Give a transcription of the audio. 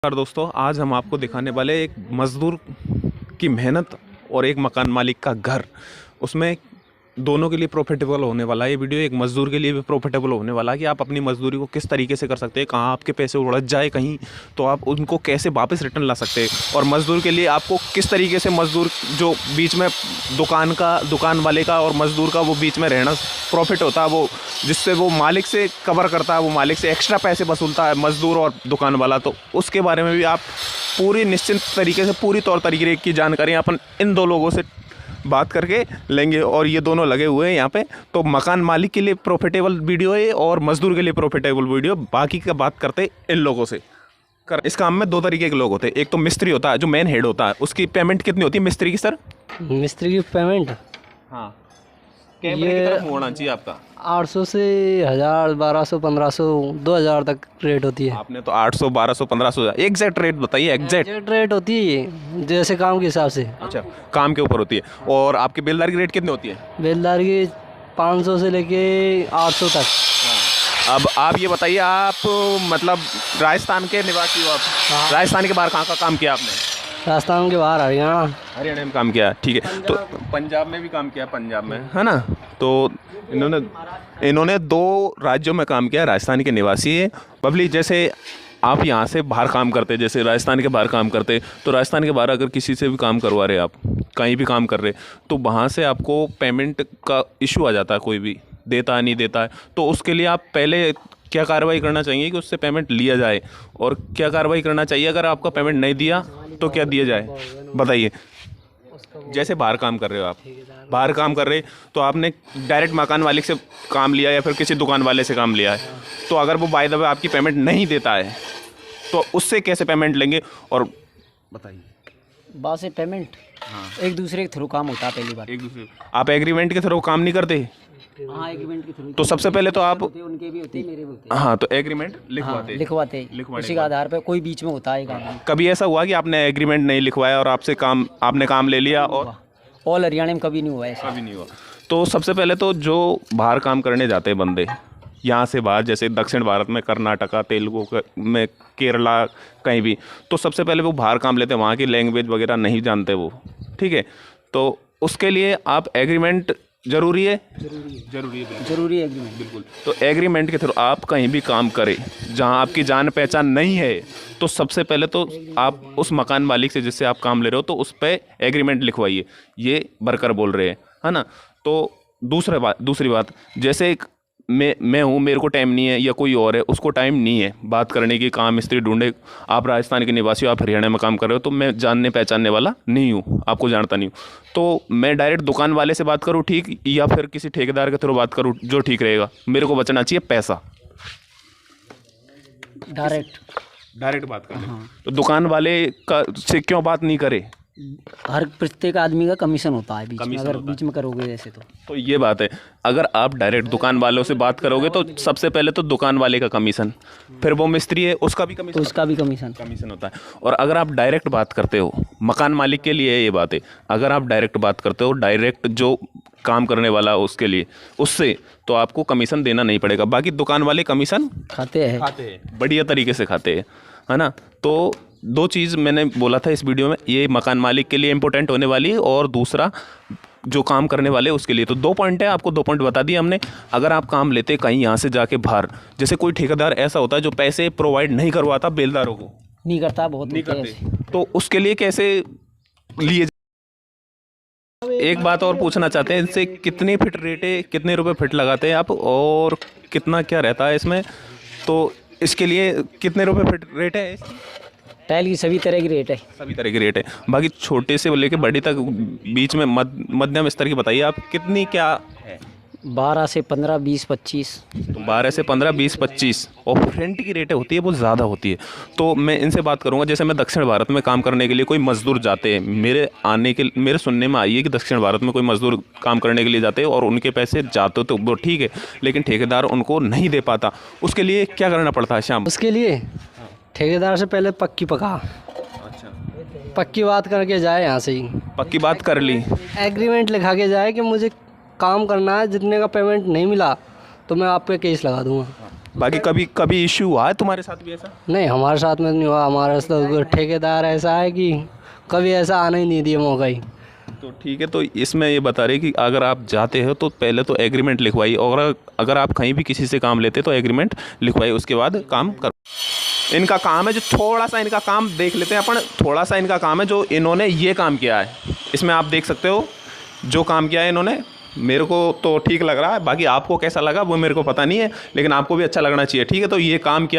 नमस्कार दोस्तों, आज हम आपको दिखाने वाले एक मज़दूर की मेहनत और एक मकान मालिक का घर। उसमें दोनों के लिए प्रॉफिटेबल होने वाला है ये वीडियो। एक मज़दूर के लिए भी प्रॉफिटेबल होने वाला है कि आप अपनी मज़दूरी को किस तरीके से कर सकते हैं। कहाँ आपके पैसे उड़ जाए कहीं तो आप उनको कैसे वापस रिटर्न ला सकते हैं। और मज़दूर के लिए आपको किस तरीके से मज़दूर जो बीच में दुकान वाले का और मज़दूर का वो बीच में रहना प्रॉफिट होता है, वो जिससे वो मालिक से कवर करता है, वो मालिक से एक्स्ट्रा पैसे वसूलता है मज़दूर और दुकान वाला। तो उसके बारे में भी आप पूरी निश्चित तरीके से पूरी तौर तरीके की जानकारी अपन इन दो लोगों से बात करके लेंगे। और ये दोनों लगे हुए हैं यहाँ पे। तो मकान मालिक के लिए प्रॉफिटेबल वीडियो है और मज़दूर के लिए प्रॉफिटेबल वीडियो। बाकी का बात करते इन लोगों से। इस काम में दो तरीके के लोग होते हैं। एक तो मिस्त्री होता है जो मेन हेड होता है, उसकी पेमेंट कितनी होती है मिस्त्री की सर? मिस्त्री की पेमेंट हाँ, कैमरे की तरफ होना चाहिए आपका। 800 से 1000, 1200, 1500, 2000 तक रेट होती है। आपने तो 800, 1200, 1500 एग्जैक्ट रेट बताइए। एग्जैक्ट रेट होती है जैसे काम के हिसाब से। अच्छा, काम के ऊपर होती है। और आपकी बेलदार की रेट कितनी होती है? बेलदार की 500 से लेके 800 तक। अब आप ये बताइए, आप मतलब राजस्थान के निवासी हो आप? हाँ। राजस्थान के बाहर कहाँ का काम किया आपने? राजस्थान के बाहर हरियाणा में काम किया, ठीक है। तो पंजाब में भी काम किया, पंजाब में, है ना? तो इन्होंने दो राज्यों में काम किया। राजस्थान के निवासी है बबली। जैसे आप यहाँ से बाहर काम करते, जैसे राजस्थान के बाहर काम करते, तो राजस्थान के बाहर अगर किसी से भी काम करवा रहे आप, कहीं भी काम कर रहे, तो वहाँ से आपको पेमेंट का इशू आ जाता है। कोई भी देता है नहीं देता है, तो उसके लिए आप पहले क्या कार्रवाई करना चाहिए कि उससे पेमेंट लिया जाए, और क्या कार्रवाई करना चाहिए अगर आपका पेमेंट नहीं दिया तो क्या दिया जाए, बताइए। जैसे बाहर काम कर रहे हो आप, बाहर काम कर रहे तो आपने डायरेक्ट मकान मालिक से काम लिया या फिर किसी दुकान वाले से काम लिया है, तो अगर वो बाय द वे आपकी पेमेंट नहीं देता है तो उससे कैसे पेमेंट लेंगे, और बताइए। बात से पेमेंट एक दूसरे के थ्रू काम होता है। पहली बार एक दूसरे, आप एग्रीमेंट के थ्रू काम नहीं करते? हाँ, एग्रीमेंट के थ्रू। तो सबसे पहले तो आप उनके भी होते, मेरे भी होते। हाँ, तो एग्रीमेंट लिखवाते उसी के आधार पे कोई बीच में होता है काम। कभी ऐसा हुआ कि आपने एग्रीमेंट नहीं लिखवाया और आपने काम ले लिया? और ऑल हरियाणा में कभी नहीं हुआ ऐसा। कभी नहीं हुआ। तो सबसे पहले तो जो बाहर काम करने जाते हैं बंदे यहाँ से बाहर, जैसे दक्षिण भारत में कर्नाटका, तेलुगु में, केरला, कहीं भी, तो सबसे पहले वो बाहर काम लेते हैं। वहाँ की लैंग्वेज वगैरह नहीं जानते वो, ठीक है। तो उसके लिए आप एग्रीमेंट जरूरी है एग्रीमेंट, बिल्कुल। तो एग्रीमेंट के थ्रू आप कहीं भी काम करें जहाँ आपकी जान पहचान नहीं है, तो सबसे पहले तो आप उस मकान मालिक से जिससे आप काम ले रहे हो तो उस पर एग्रीमेंट लिखवाइए। ये वर्कर बोल रहे हैं, है ना? तो दूसरी बात, जैसे एक मैं हूँ, मेरे को टाइम नहीं है, या कोई और है उसको टाइम नहीं है बात करने की, काम मिस्त्री ढूंढे। आप राजस्थान के निवासी हो, आप हरियाणा में काम कर रहे हो, तो मैं जानने पहचानने वाला नहीं हूँ, आपको जानता नहीं हूँ। तो मैं डायरेक्ट दुकान वाले से बात करूँ ठीक, या फिर किसी ठेकेदार के थ्रू बात करूँ, जो ठीक रहेगा? मेरे को बचना चाहिए पैसा। डायरेक्ट बात करें। तो दुकान वाले का से क्यों बात नहीं करे? हर प्रत्येक आदमी का कमीशन होता है बीच में, अगर बीच में करोगे जैसे तो ये बात है। अगर आप डायरेक्ट दुकान वालों से बात करोगे तो सबसे पहले तो दुकान वाले का कमीशन, फिर वो मिस्त्री है उसका भी कमीशन होता है। और अगर आप डायरेक्ट बात करते हो, मकान मालिक के लिए ये बात है, अगर आप डायरेक्ट बात करते हो, डायरेक्ट जो काम करने वाला उसके लिए, उससे तो आपको कमीशन देना नहीं पड़ेगा। बाकी दुकान वाले कमीशन खाते हैं, बढ़िया तरीके से खाते हैं, है ना? तो दो चीज़ मैंने बोला था इस वीडियो में, ये मकान मालिक के लिए इम्पोर्टेंट होने वाली है, और दूसरा जो काम करने वाले उसके लिए। तो 2 पॉइंट है, आपको 2 पॉइंट बता दिए हमने। अगर आप काम लेते कहीं यहाँ से जाके बाहर, जैसे कोई ठेकेदार ऐसा होता है जो पैसे प्रोवाइड नहीं करवाता बेलदारों को, नहीं करता, बहुत नहीं करते, तो उसके लिए कैसे लिए? एक बात और पूछना चाहते हैं, इनसे कितनी फिट रेट है, कितने रुपए फिट लगाते हैं आप, और कितना क्या रहता है इसमें? तो इसके लिए कितने रुपए फिट रेट है? टाइल की सभी तरह की रेट है। बाकी छोटे से लेके बड़ी तक, बीच में मध्यम स्तर की बताइए आप, कितनी क्या है? 12 से 15, 20, 25। तो 12 से 15, 20, 25। और फ्रंट की रेटें होती है वो ज़्यादा होती है। तो मैं इनसे बात करूंगा। जैसे मैं दक्षिण भारत में काम करने के लिए कोई मज़दूर जाते हैं, मेरे सुनने में आई है कि दक्षिण भारत में कोई मज़दूर काम करने के लिए जाते हैं और उनके पैसे जाते तो वो ठीक है, लेकिन ठेकेदार उनको नहीं दे पाता। उसके लिए क्या करना पड़ता है श्याम? उसके लिए ठेकेदार से पहले पक्की बात करके जाए, यहाँ से ही पक्की बात कर ली, एग्रीमेंट लिखा के जाए कि मुझे काम करना है, जितने का पेमेंट नहीं मिला तो मैं आप पे केस लगा दूंगा। बाकी कभी कभी इश्यू हुआ है तुम्हारे साथ भी ऐसा? नहीं, हमारे साथ में नहीं हुआ। हमारा तो ठेकेदार ऐसा है कि कभी ऐसा आने ही नहीं दिया मौका ही। तो ठीक है, तो इसमें ये बता रहे कि अगर आप जाते हो तो पहले तो एग्रीमेंट लिखवाइए, और अगर आप कहीं भी किसी से काम लेते तो एग्रीमेंट लिखवाइए, उसके बाद काम करो। इनका काम है जो थोड़ा सा इनका काम देख लेते हैं अपन। थोड़ा सा इनका काम है जो इन्होंने ये काम किया है, इसमें आप देख सकते हो जो काम किया है इन्होंने। मेरे को तो ठीक लग रहा है, बाकी आपको कैसा लगा वो मेरे को पता नहीं है, लेकिन आपको भी अच्छा लगना चाहिए। ठीक है, तो ये काम किया है